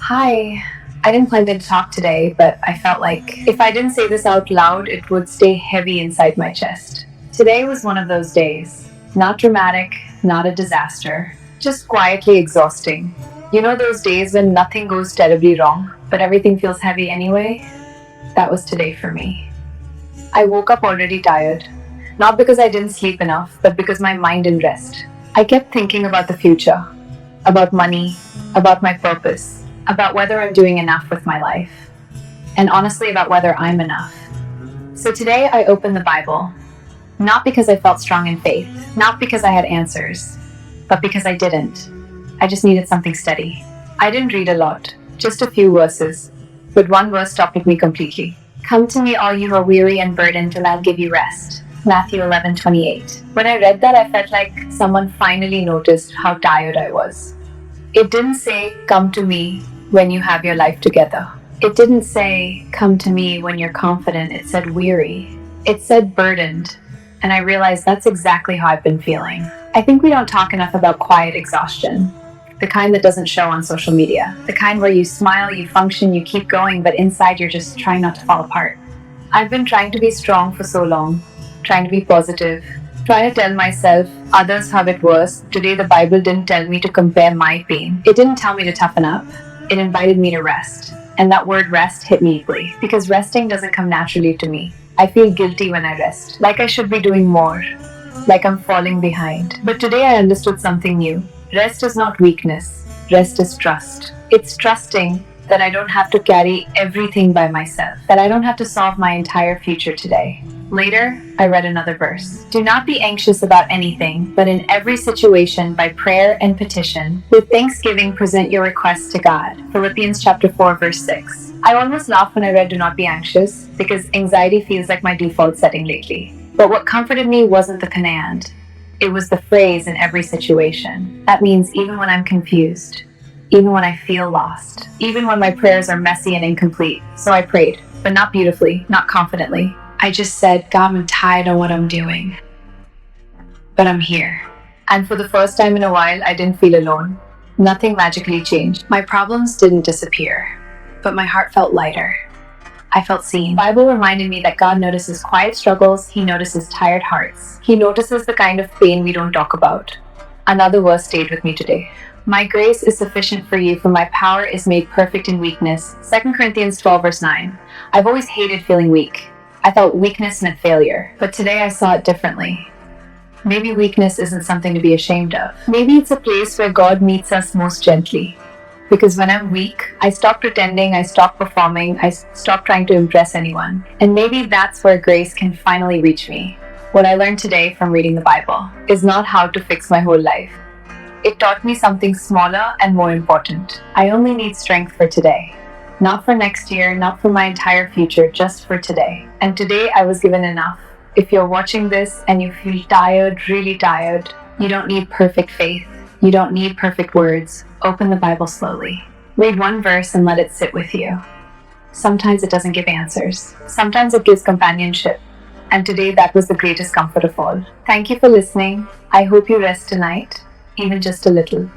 Hi. I didn't plan to talk today, but I felt like if I didn't say this out loud, it would stay heavy inside my chest. Today was one of those days. Not dramatic, not a disaster, just quietly exhausting. You know those days when nothing goes terribly wrong, but everything feels heavy anyway? That was today for me. I woke up already tired. Not because I didn't sleep enough, but because my mind didn't rest. I kept thinking about the future, about money, about my purpose, about whether I'm doing enough with my life, and honestly, about whether I'm enough. So today I opened the Bible, not because I felt strong in faith, not because I had answers, but because I didn't. I just needed something steady. I didn't read a lot, just a few verses, but one verse stopped with me completely. Come to me, all you who are weary and burdened, and I'll give you rest. Matthew 11:28. When I read that, I felt like someone finally noticed how tired I was. It didn't say, come to me when you have your life together. It didn't say, come to me when you're confident. It said weary. It said burdened. And I realized that's exactly how I've been feeling. I think we don't talk enough about quiet exhaustion. The kind that doesn't show on social media. The kind where you smile, you function, you keep going, but inside you're just trying not to fall apart. I've been trying to be strong for so long, trying to be positive, trying to tell myself others have it worse. Today, the Bible didn't tell me to compare my pain. It didn't tell me to toughen up. It invited me to rest. And that word rest hit me deeply because resting doesn't come naturally to me. I feel guilty when I rest, like I should be doing more, like I'm falling behind. But today I understood something new. Rest is not weakness, rest is trust. It's trusting that I don't have to carry everything by myself, that I don't have to solve my entire future today. Later, I read another verse. Do not be anxious about anything, but in every situation, by prayer and petition, with thanksgiving, present your requests to God. Philippians chapter 4, verse 6. I almost laughed when I read do not be anxious, because anxiety feels like my default setting lately. But what comforted me wasn't the command. It was the phrase in every situation. That means even when I'm confused, even when I feel lost, even when my prayers are messy and incomplete. So I prayed, but not beautifully, not confidently. I just said, God, I'm tired of what I'm doing, but I'm here. And for the first time in a while, I didn't feel alone. Nothing magically changed. My problems didn't disappear, but my heart felt lighter. I felt seen. The Bible reminded me that God notices quiet struggles. He notices tired hearts. He notices the kind of pain we don't talk about. Another verse stayed with me today. My grace is sufficient for you, for my power is made perfect in weakness. 2 Corinthians 12, verse 9. I've always hated feeling weak. I thought weakness meant failure, but today I saw it differently. Maybe weakness isn't something to be ashamed of. Maybe it's a place where God meets us most gently. Because when I'm weak, I stop pretending, I stop performing, I stop trying to impress anyone. And maybe that's where grace can finally reach me. What I learned today from reading the Bible is not how to fix my whole life. It taught me something smaller and more important. I only need strength for today. Not for next year, not for my entire future, just for today. And today I was given enough. If you're watching this and you feel tired, really tired, you don't need perfect faith. You don't need perfect words. Open the Bible slowly. Read one verse and let it sit with you. Sometimes it doesn't give answers. Sometimes it gives companionship. And today that was the greatest comfort of all. Thank you for listening. I hope you rest tonight, even just a little.